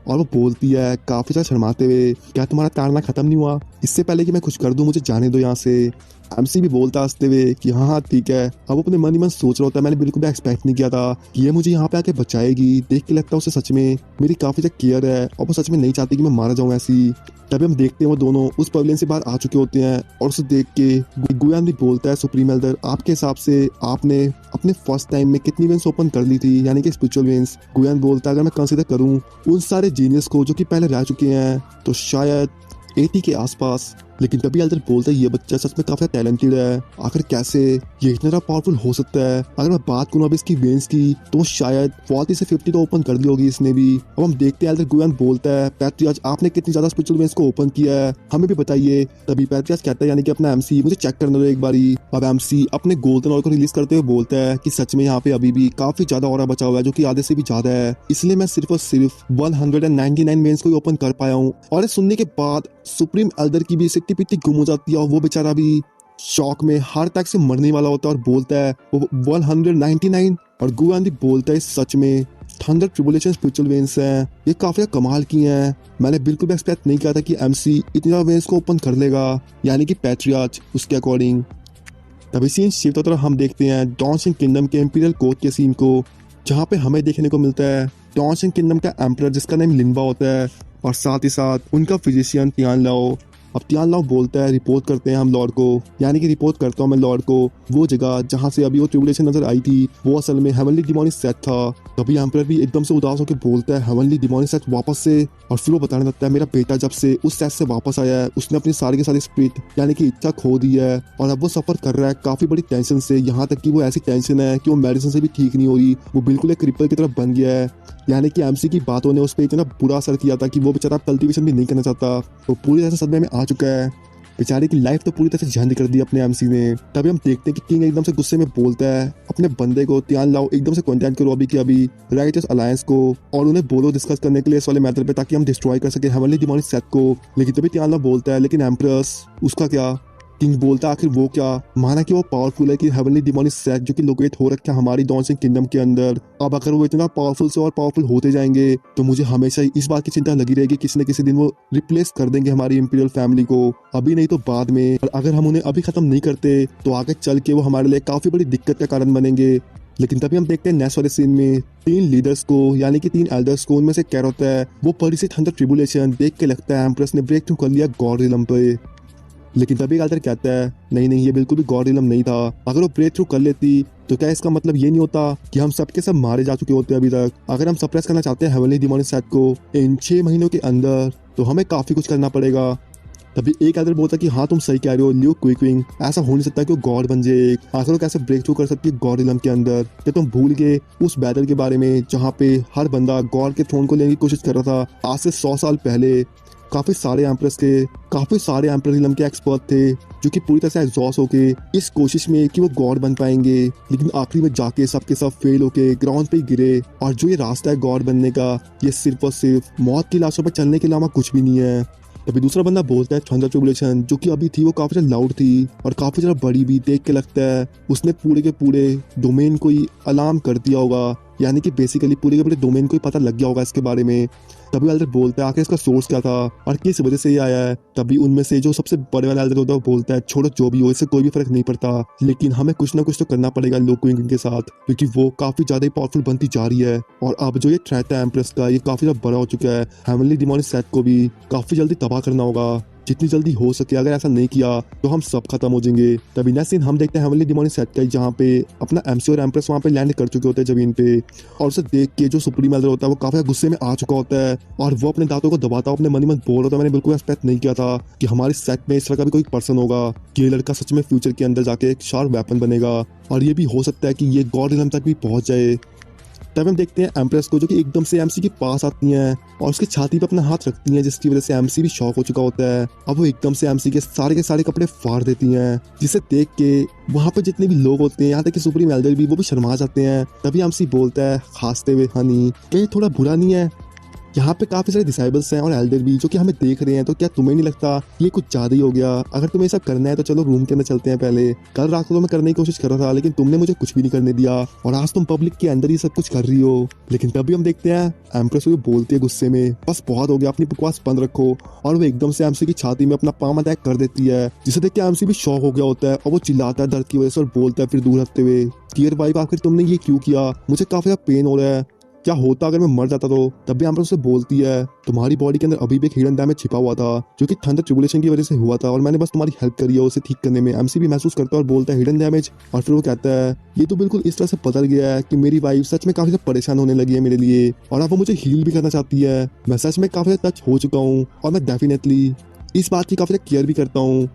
A: और वो बोलती है काफी ज्यादा शर्माते हुए क्या तुम्हारा ताड़ना खत्म नहीं हुआ, इससे पहले कि मैं कुछ कर दूं मुझे जाने दो यहाँ से। एमसी भी बोलता हंसते हुए कि हाँ हाँ ठीक है। अब अपने मन ही मन सोच रहा होता है मैंने बिल्कुल भी एक्सपेक्ट नहीं किया था कि ये मुझे यहाँ पे आके बचाएगी, देख के लगता है उसे सच में मेरी काफी ज्यादा केयर है और वो सच में नहीं चाहती कि मैं मारा जाऊँ ऐसी। तभी हम देखते हैं वो दोनों उस पवेलियन से बाहर आ चुके होते हैं और उसे देख के गुयान भी बोलता है सुप्रीम एल्डर आपके हिसाब से आपने अपने फर्स्ट टाइम में कितनी वेंस ओपन कर ली थी, यानी कि स्पिरिचुअल वेंस। गुयान बोलता है अगर मैं कंसीडर करूं उन सारे जीनियस को जो कि पहले रह चुके हैं तो शायद 80 के आसपास। लेकिन तभी एल्डर बोलता है ये बच्चा सच में काफी टैलेंटेड है, आखिर कैसे ये इतना ज्यादा पावरफुल हो सकता है। अगर मैं बात करूं अब इसकी वेन्स की तो शायद 40 से 50 तो ओपन कर ली होगी इसने भी। अब हम देखते हैं एल्डर गुयान बोलता है पैट्रियाज आपने कितनी ज्यादा स्पिरिचुअल वेन्स को ओपन किया है हमें भी बताइए। तभी पैट्रियाज कहता है यानी कि अपना एमसी मुझे चेक करने दो एक बारी। अब एमसी अपने गोल्डन ऑर को रिलीज करते हुए बोलता है कि सच में यहाँ पे अभी भी काफी ज्यादा ऑरा बचा हुआ है जो कि आधे से भी ज्यादा है, इसलिए मैं सिर्फ और सिर्फ 199 वेन्स को ओपन कर पाया हूँ। और सुनने के बाद सुप्रीम एल्डर की भी सिट्टी पिट्टी गुम हो जाती है और वो बेचारा भी शॉक में हार्ट अटैक से मरने वाला होता है और बोलता है वो 199। और गुयान भी बोलता है सच में थंडर ट्रिबुलेशन स्पिरिचुअल वेन्स हैं, ये काफी कमाल की हैं, मैंने बिल्कुल भी एक्सपेक्ट नहीं किया था कि एमसी इतनी ज्यादा वेन्स को ओपन कर लेगा, यानी कि पैट्रियार्च उसके अकॉर्डिंग। तभी सीन शिफ्ट होता है हम देखते हैं डॉन्सिंग किंगडम के इंपीरियल कोर्ट के सीन को, जहाँ पे हमें देखने को मिलता है डॉन्सिंग किंगडम का एम्परर जिसका नाम लिनबा होता है और साथ ही साथ उनका फिजिशियन तियान लाओ। अब तियान लाओ बोलता है रिपोर्ट करते हैं हम लॉर्ड को, यानी कि रिपोर्ट करता हूँ मैं लॉर्ड को वो जगह जहाँ से अभी वो ट्रिबुलेशन नजर आई थी वो असल में हेवनली डिमोनिक सेट था। तभी एम्परर भी एकदम से उदास होकर बोलता है हेवनली डिमोनिक सेट वापस से, और फिर वो बताने लगता है मेरा बेटा जब से उस सेट से वापस आया है उसने अपनी सारी की सारी स्पिरिट यानी कि इच्छा खो दी है और अब वो सफर कर रहा है काफी बड़ी टेंशन से, यहाँ तक कि वो ऐसी टेंशन है कि वो मेडिसिन से भी ठीक नहीं हो रही, वो बिल्कुल एक क्रिपल की तरफ बन गया है। यानी कि एमसी की बातों ने उस पर इतना बुरा असर किया था कि वो बेचारा कल्टीवेशन भी नहीं करना चाहता, वो पूरी तरह से सदमे में आ चुका है, बेचारे की लाइफ तो पूरी तरह से झंड कर दी अपने एमसी ने। तभी हम देखते हैं कि किंग एकदम से गुस्से में बोलता है अपने बंदे को तियान लाओ एकदम से कांटेक्ट करो अभी के अभी राइटर्स अलायंस को और उन्हें बोलो डिस्कस करने के लिए इस वाले मैटर पे ताकि हम डिस्ट्रॉय कर सके हेवनली डिमोनिक सेट को। लेकिन तभी तियान लाओ बोलता है लेकिन एम्परस उसका क्या। किंग बोलता आखिर वो क्या, माना कि वो पावरफुल है कि हेवनली डिमोनिक सेट जो कि लोकेट हो रखा है हमारी डॉन्सिंग किंगडम के अंदर, अब अगर वो इतना पावरफुल से और पावरफुल होते जाएंगे तो मुझे हमेशा इस बात की चिंता लगी रहेगी किसी न किसी दिन वो रिप्लेस कर देंगे हमारी इंपीरियल फैमिली को, अभी नहीं तो बाद में। और अगर हम उन्हें अभी खत्म नहीं करते तो आगे चल के वो हमारे लिए काफी बड़ी दिक्कत का कारण बनेंगे। लेकिन तभी हम देखते हैं नेक्स्ट वाले सीन में 3 लीडर्स को यानी कि 3 एल्डर्स को, उनमें से क्या होता है वो बड़ी सी थंडर ट्रिबुलेशन देख के लगता है एम्प्रेस ने ब्रेक थ्रू कर लिया गॉड रिलम पे। लेकिन तभी एल्डर कहता है नहीं नहीं ये बिल्कुल भी गॉड रिलम नहीं था, अगर वो ब्रेक थ्रू कर लेती तो क्या इसका मतलब ये नहीं होता कि हम सबके सब मारे जा चुके होते अभी तक। अगर हम सप्रेस करना चाहते हैं हेवनली डिमोनिक सेट को इन 6 महीनों के अंदर तो हमें काफी कुछ करना पड़ेगा। तभी एक एल्डर बोलता है कि हाँ तुम सही कह रहे हो लियो क्विकविंग, ऐसा हो नहीं सकता कि वो गॉड बन जाए, आखिर वो कैसे ब्रेक थ्रू कर सकती है गॉड रिलम के अंदर। क्या तुम भूल गए उस बैटल के बारे में जहाँ पे हर बंदा गॉड के थ्रोन को लेने की कोशिश कर रहा था आज से 100 साल पहले। काफी सारे एम्पर रिलम के एक्सपर्ट थे जो कि पूरी तरह से एग्जॉस्ट होके इस कोशिश में कि वो गॉड बन पाएंगे, लेकिन आखिरी में जाके सबके सब फेल होके ग्राउंड पे ही गिरे। और जो ये रास्ता है गॉड बनने का, ये सिर्फ और सिर्फ मौत की लाशों पर चलने के अलावा कुछ भी नहीं है। तभी दूसरा बंदा बोलता है थंडर ट्रिब्यूलेशन, जो कि अभी थी वो काफी ज्यादा लाउड थी और काफी ज्यादा बड़ी भी। देख के लगता है उसने पूरे के पूरे डोमेन को ही अलार्म कर दिया होगा, यानी कि बेसिकली पूरे के पूरे डोमेन को ही पता लग गया होगा इसके बारे में। तभी एल्डर बोलता है आखिर इसका सोर्स क्या था और किस वजह से ये आया है। तभी उनमें से जो सबसे बड़े वाला एल्डर होता है वो बोलता है छोड़ो जो भी हो, इससे कोई भी फर्क नहीं पड़ता, लेकिन हमें कुछ ना कुछ तो करना पड़ेगा लो क्विंग के साथ, क्योंकि वो काफी ज्यादा ही पावरफुल बनती जा रही है। और अब जो ये थ्रेट है एम्प्रेस का, ये काफी ज्यादा बड़ा हो चुका है। हेवनली डिमोनिक सेट को भी काफी जल्दी तबाह करना होगा, जितनी जल्दी हो सके। अगर ऐसा नहीं किया तो हम सब खत्म हो जाएंगे। तभी नेक्स्ट सीन हम देखते हैं हेवनली डिमोनिक सेट का, जहाँ पे अपना एमसी और एम्प्रेस वहाँ पे लैंड कर चुके होते हैं जमीन पे। और उसे देख के जो सुप्रीम एल्डर होता है वो काफी गुस्से में आ चुका होता है और वो अपने दांतों को दबाता अपने मन ही मन बोल रहा था मैंने बिल्कुल एक्सपेक्ट नहीं किया था कि हमारे सेट में इस तरह का भी कोई पर्सन होगा, कि ये लड़का सच में फ्यूचर के अंदर जाके एक शार्प वेपन बनेगा और ये भी हो सकता है कि ये गॉड रिलम तक भी पहुंच जाए। तब हम देखते हैं एम्प्रेस को जो कि एकदम से एमसी के पास आती हैं और उसकी छाती पे अपना हाथ रखती हैं, जिसकी वजह से एमसी भी शॉक हो चुका होता है। अब वो एकदम से एमसी के सारे कपड़े फाड़ देती हैं, जिसे देख के वहाँ पे जितने भी लोग होते हैं, यहाँ तक कि सुप्रीम एल्डर भी, वो भी शर्मा जाते हैं। तभी एमसी बोलता है खांसते हुए, हनी क्या ये थोड़ा बुरा नहीं है? यहाँ पे काफी सारे डिसाइबल्स हैं और एल्डर भी जो कि हमें देख रहे हैं, तो क्या तुम्हें नहीं लगता ये कुछ ज्यादा ही हो गया? अगर तुम्हें ऐसा करना है तो चलो रूम के अंदर चलते हैं। पहले कल रात को तो मैं करने की कोशिश कर रहा था, लेकिन तुमने मुझे कुछ भी नहीं करने दिया और आज तुम पब्लिक के अंदर ही सब कुछ कर रही हो। लेकिन तभी हम देखते हैं एम्प्रेस को बोलती है गुस्से में, बस बहुत हो गया, अपनी बकवास बंद रखो। और वो एकदम से एमसी की छाती में अपना पाम अटैक कर देती है, जिसे देख के एमसी भी शॉक हो गया होता है और वो चिल्लाता है दर्द की वजह से और बोलता है फिर दूर हटते हुए, डियर वाइफ आखिर तुमने ये क्यों किया? मुझे काफी ज्यादा पेन हो रहा है, क्या होता अगर मैं मर जाता तो? तब भी एम्प्रेस उसे बोलती है तुम्हारी बॉडी के अंदर अभी भी एक हिडन डैमेज छिपा हुआ था जो कि थंडर ट्रिब्यूलेशन की वजह से हुआ था और मैंने बस तुम्हारी हेल्प करी है उसे ठीक करने में। एमसी भी महसूस करता है और बोलता है हिडन डैमेज, और फिर वो कहता है ये तो बिल्कुल इस तरह से बदल गया है कि मेरी वाइफ सच में काफी ज्यादा परेशान होने लगी है मेरे लिए और अब वो मुझे हील भी करना चाहती है। मैं सच में काफी ज्यादा टच हो चुका हूँ और मैं डेफिनेटली इस बात की काफी ज्यादा केयर भी करता हूँ।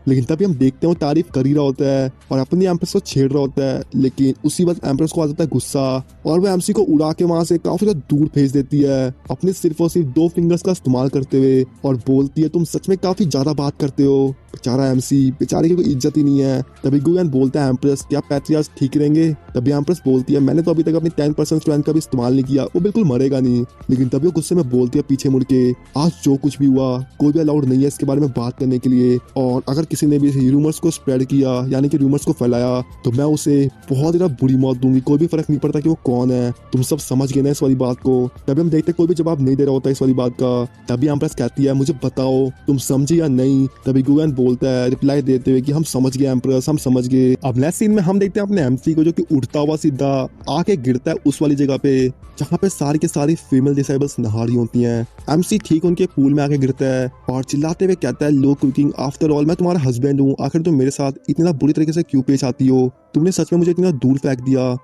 A: लेकिन तभी हम देखते हैं वो तारीफ कर ही रहा होता है और अपनी एम्प्रेस को छेड़ रहा होता है, लेकिन उसी वक्त एम्प्रेस को आ जाता है गुस्सा और वो एमसी को उड़ा के वहां से काफी ज्यादा दूर भेज देती है अपने सिर्फ और सिर्फ 2 फिंगर्स का इस्तेमाल करते हुए और बोलती है तुम सच में काफी ज्यादा बात करते हो। बेचारा एमसी, बेचारे की कोई इज्जत ही नहीं है। तभी गुगन बोलता है एम्प्रेस क्या पैट्रियार्च ठीक रहेंगे? तभी एम्प्रेस बोलती है मैंने तो अभी तक अपनी 10% स्ट्रेंथ का भी इस्तेमाल नहीं किया, वो बिल्कुल मरेगा नहीं। लेकिन तभी वो गुस्से में बोलती है पीछे मुड़ के, आज जो कुछ भी हुआ कोई भी अलाउड नहीं है इसके बारे में बात करने के लिए, और अगर किसी ने भी रूमर्स को स्प्रेड किया यानी कि रूमर्स को फैलाया तो मैं उसे बहुत ज्यादा बुरी मौत दूंगी, कोई भी फर्क नहीं पड़ता कि वो कौन है। तुम सब समझ गए ना इस वाली बात को? तभी हम देखते कोई भी जवाब नहीं दे रहा होता इस वाली बात का। तभी एम्प्रेस कहती है मुझे बताओ तुम समझे या नहीं? तभी गुगन बोलता है रिप्लाई देते हुए कि हम समझ गए एम्प्रेस, हम समझ गए। अब नेक्स्ट सीन में हम देखते हैं अपने एमसी को जो कि उड़ता हुआ सीधा आके गिरता है उस वाली जगह पे जहाँ पे सारी की सारी फीमेल डिसेबल्स नहा रही होती हैं। एमसी ठीक उनके पूल में आके गिरता है और चिल्लाते हुए कहता है लो कुकिंग, आफ्टर ऑल मैं तुम्हारा हस्बैंड हूँ, आखिर तुम मेरे साथ इतना बुरी तरीके से क्यों पेश आती हो? तुमने सच में मुझे इतना दूर फेंक दिया।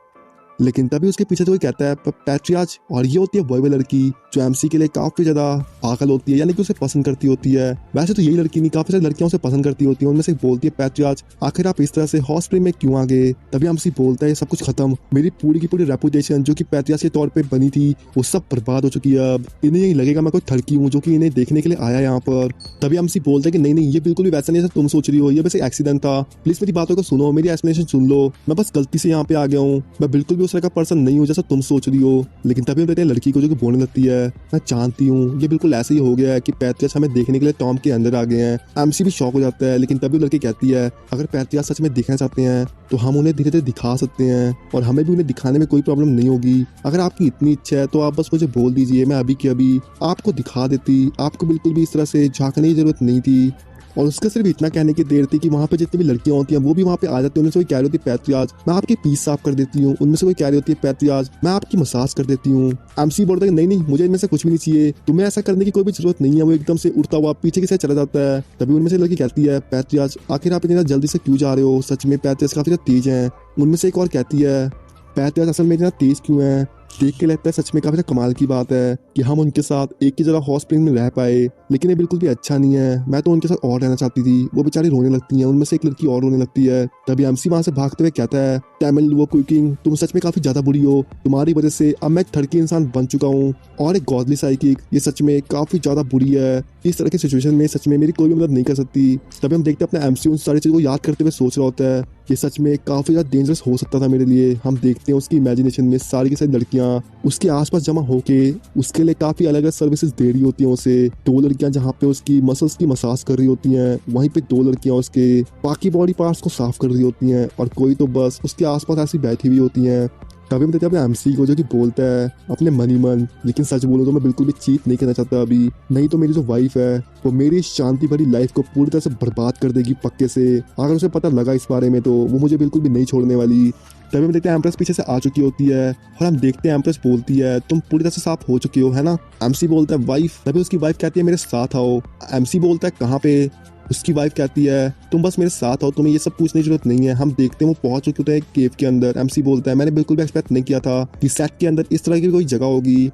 A: लेकिन तभी उसके पीछे तो कोई कहता है पैट्रियार्च, और ये होती है वही लड़की जो एमसी के लिए काफी ज्यादा पागल होती है, यानी कि उसे पसंद करती होती है। वैसे तो यही लड़की नहीं, काफी सारी लड़कियां उसे पसंद करती होती हैं, उनमें से बोलती है पैट्रियार्च आखिर आप इस तरह से हॉट स्प्रिंग में क्यों आ गए? तभी एमसी बोलता है सब कुछ खत्म, मेरी पूरी की पूरी रेपुटेशन जो कि पैट्रियार्च के तौर पर बनी थी वो सब बर्बाद हो चुकी है। अब इन्हें यही लगेगा मैं कोई ठड़की हूँ जो कि इन्हें देखने के लिए आया यहाँ पर। तभी एमसी बोलता है कि नहीं ये बिल्कुल भी वैसा नहीं जैसा तुम सोच रही हो, ये बस एक एक्सीडेंट था, प्लीज मेरी बातों को सुनो, मेरी एक्सप्लेनेशन सुन लो, मैं बस गलती से यहाँ पे आ गया हूँ, मैं बिल्कुल भी उस तरह का पर्सन नहीं हूँ जैसा तुम सोच रही हो। लेकिन तभी हम देखते हैं लड़की को जो कि बोलने लगती है मैं जानती हूँ ये बिल्कुल ऐसे ही हो गया है कि पैट्रियार्च हमें देखने के लिए टॉम के अंदर आ गए हैं। एमसी भी शॉक हो जाता है, लेकिन तभी लड़की कहती है अगर पैट्रियार्च सच में दिखना चाहते हैं तो हम उन्हें धीरे धीरे दिखा सकते हैं और हमें भी उन्हें दिखाने में कोई प्रॉब्लम नहीं होगी। अगर आपकी इतनी इच्छा है तो आप बस मुझे बोल दीजिए, मैं अभी के अभी आपको दिखा देती, आपको बिल्कुल भी इस तरह से झांकने की जरूरत नहीं थी। और उसका सिर्फ इतना कहने की देर थी कि वहाँ पे जितनी भी लड़कियां होती हैं वो भी वहाँ पे आ जाती हैं। उनमें से कोई कह रही होती है पैट्रियार्च मैं आपकी पीस साफ कर देती हूँ, उनमें से कोई कह रही होती है पैट्रियार्च मैं आपकी मसाज कर देती हूँ। एमसी बोलता है नहीं मुझे इनमें से कुछ भी नहीं चाहिए, तुम्हें ऐसा करने की कोई भी जरूरत नहीं है। वो एकदम से उड़ता हुआ पीछे की साइड चला जाता है। तभी उनमें से लड़की कहती है पैट्रियार्च आखिर आप इतना जल्दी से क्यों जा रहे हो? सच में पैट्रियार्च काफी ज्यादा तेज है। उनमें से एक और कहती है पैट्रियार्च असल में इतना तेज क्यों है? देख के लगता है सच में काफी कमाल की बात है कि हम उनके साथ एक ही जगह हॉट स्प्रिंग में रह पाए। लेकिन ये बिल्कुल भी अच्छा नहीं है, मैं तो उनके साथ और रहना चाहती थी। वो बेचारी रोने लगती हैं, उनमें से एक लड़की और रोने लगती है। तभी एमसी वहां से भागते हुए कहता है, टैमिल वो कुकिंग, तुम सच में काफी ज्यादा बुरी हो, तुम्हारी वजह से अब मैं एक थर्ड इंसान बन चुका हूँ और एक गॉडली साइकिक, ये सच में काफी ज्यादा बुरी है। इस तरह की सिचुएशन में सच में मेरी कोई भी मदद नहीं कर सकती। तभी हम देखते हैं अपना एमसी उन सारी चीजों को याद करते हुए सोच रहा होता है कि सच में काफी ज्यादा डेंजरस हो सकता था मेरे लिए। हम देखते हैं उसकी इमेजिनेशन में सारी की सारी लड़कियां उसके आसपास जमा होके उसके लिए काफी अलग अलग सर्विसेज दे रही होती हैं उसे। दो लड़कियां जहाँ पे उसकी मसल्स की मसाज कर रही होती हैं, वहीं पे दो लड़कियां उसके बाकी बॉडी पार्ट्स को साफ कर रही होती हैं, और कोई तो बस उसके आसपास ऐसी बैठी हुई होती हैं। तभी हम देखते हैं अपने एमसी को जो कि बोलता है अपने मनी मन, लेकिन सच बोलो तो मैं बिल्कुल भी चीट नहीं करना चाहता अभी, नहीं तो मेरी जो वाइफ है वो मेरी शांति भरी लाइफ को पूरी तरह से बर्बाद कर देगी पक्के से। अगर उसे पता लगा इस बारे में तो वो मुझे बिल्कुल भी नहीं छोड़ने वाली। तभी हम देखते हैं एम्प्रेस पीछे से आ चुकी होती है और हम देखते हैं एम्प्रेस बोलती है, तुम पूरी तरह से साफ हो चुके हो है ना। एमसी बोलता है वाइफ, तभी उसकी वाइफ कहती है मेरे साथ आओ। एमसी बोलता है कहाँ पे। उसकी वाइफ कहती है तुम बस मेरे साथ आओ, तुम्हें ये सब पूछने की जरूरत नहीं है। हम देखते हैं वो पहुंच चुके होते हैं एक केव के अंदर। एमसी बोलता है मैंने बिल्कुल भी एक्सपेक्ट नहीं किया था कि सेट के अंदर इस तरह की कोई जगह होगी।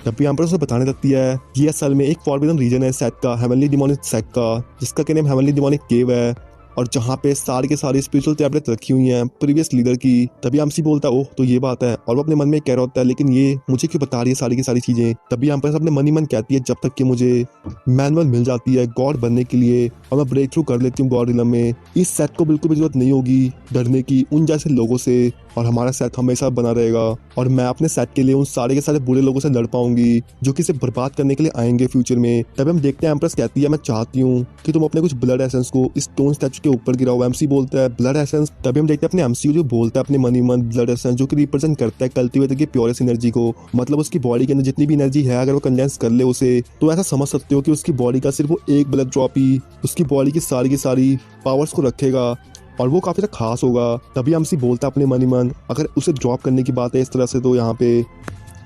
A: तभी यहाँ पर उसे बताने लगती है ये असल में एक फॉरबिडन रीजन है सेट का, हेवनली डिमोनिक सेट का, जिसका क्या नेम हेवनली डिमोनिक केव है, और जहाँ पे सारी के सारी स्पिरिचुअल टैबलेट रखी हुई हैं प्रीवियस लीडर की। तभी एमसी बोलता है ओह तो ये बात है, और वो अपने मन में कह रहा होता है लेकिन ये मुझे क्यों बता रही है सारी की सारी चीजें। तभी यहाँ पर अपने मन ही मन कहती है जब तक कि मुझे मैनुअल मिल जाती है गॉड बनने के लिए और मैं ब्रेक थ्रू कर लेती हूँ गॉड रिलम में, इस सेट को बिल्कुल भी जरूरत नहीं होगी डरने की उन जैसे लोगों से, और हमारा सेट हमेशा बना रहेगा और मैं अपने सेट के लिए उन सारे के सारे बुरे लोगों से लड़ पाऊंगी जो कि इसे बर्बाद करने के लिए आएंगे फ्यूचर में। तभी हम देखते हैं एम्प्रेस कहती है मैं चाहती हूँ कि तुम अपने कुछ ब्लड एसेंस को इस स्टोन स्टैचू के ऊपर गिराओ। एमसी बोलता है ब्लड एसेंस। तभी हम देखते हैं अपने एमसी जो बोलता है अपने मनी मन ब्लड एसेंस, जो कि रिप्रेजेंट करता है कल्टीवेटर की प्योरेस्ट एनर्जी को, मतलब उसकी बॉडी के अंदर जितनी भी एनर्जी है अगर वो कंडेंस कर ले उसे, तो ऐसा समझ सकते हो कि उसकी बॉडी का सिर्फ वो एक ब्लड ड्रॉप ही उसकी बॉडी की सारी पावर्स को रखेगा और वो काफी खास होगा। तभी एमसी बोलता है अपने मन ही मन अगर उसे ड्रॉप करने की बात है इस तरह से तो यहाँ पे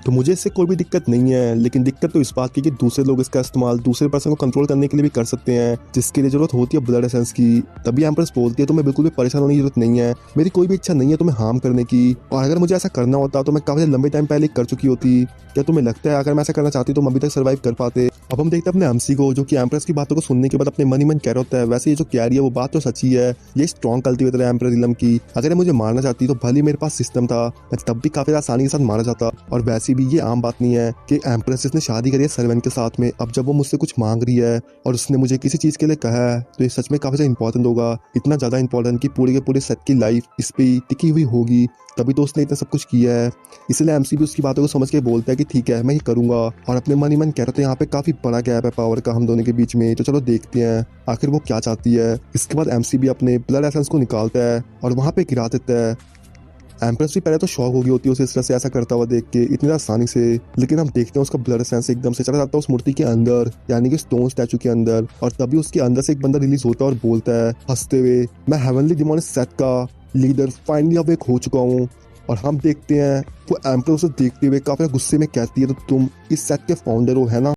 A: तो मुझे इससे कोई भी दिक्कत नहीं है, लेकिन दिक्कत तो इस बात की कि दूसरे लोग इसका इस्तेमाल दूसरे पर्सन को कंट्रोल करने के लिए भी कर सकते हैं, जिसके लिए जरूरत होती है ब्लड एसेंस की। तभी एम्प्रेस बोलती है तुम्हें बिल्कुल भी परेशान होने की जरूरत नहीं है, मेरी कोई भी इच्छा नहीं है तुम्हें हार्म करने की, और अगर मुझे ऐसा करना होता तो मैं काफी लंबे टाइम पहले कर चुकी होती। क्या तुम्हें लगता है अगर मैं ऐसा करना चाहती तो हम अभी तक सर्वाइव कर पाते। अब हम देखते हैं अपने एमसी को जो कि एम्प्रेस की बातों को सुनने के बाद अपने मन ही मन कह रहा होता है वैसे ये जो कह रही है वो बात तो सच्ची है, ये स्ट्रॉन्ग कल्टीवेटर है एम्प्रेस रिलम की, अगर ये मुझे मारना चाहती तो भले मेरे पास सिस्टम था मैं तब भी काफी आसानी के साथ मारा जाता, और वैसे भी ये आम बात नहीं है कि एम्प्रेस ने शादी करी है सर्वेंट के साथ में, अब जब वो मुझसे कुछ मांग रही है और उसने मुझे किसी चीज के लिए कहा है तो ये सच में काफी ज्यादा इंपॉर्टेंट होगा, इतना ज्यादा इंपॉर्टेंट कि पूरे के पूरे सेट की लाइफ इस पे ही टिकी हुई होगी, तभी तो उसने इतना सब कुछ किया है। इसलिए एमसी भी उसकी बातों को समझ के बोलता है कि ठीक है मैं ये करूंगा, और अपने मन ही मन कह रहा था यहाँ पे काफी बड़ा गैप है पावर का हम दोनों के बीच में, तो चलो देखते हैं आखिर वो क्या चाहती है। इसके बाद एमसी भी अपने ब्लड एसेंस को निकालता है और वहां पे गिरा देता है। एम्प्रेस भी पहले तो शॉक हो गई होती है उसे इस तरह से ऐसा करता हुआ देख के इतनी आसानी से, लेकिन हम देखते हैं उसका ब्लड एसेंस एकदम से चला जाता है उस मूर्ति के अंदर यानी कि स्टोन स्टैचू के अंदर, और तभी उसके अंदर से एक बंदा रिलीज होता है और बोलता है हंसते हुए मैं हेवनली डिमोनिक सेट का लीडर फाइनली अवेक हो चुका हूँ। और हम देखते हैं वो एम्प्रेस उसे देखते हुए काफी गुस्से में कहती है तो तुम इस सेट के फाउंडर हो है ना।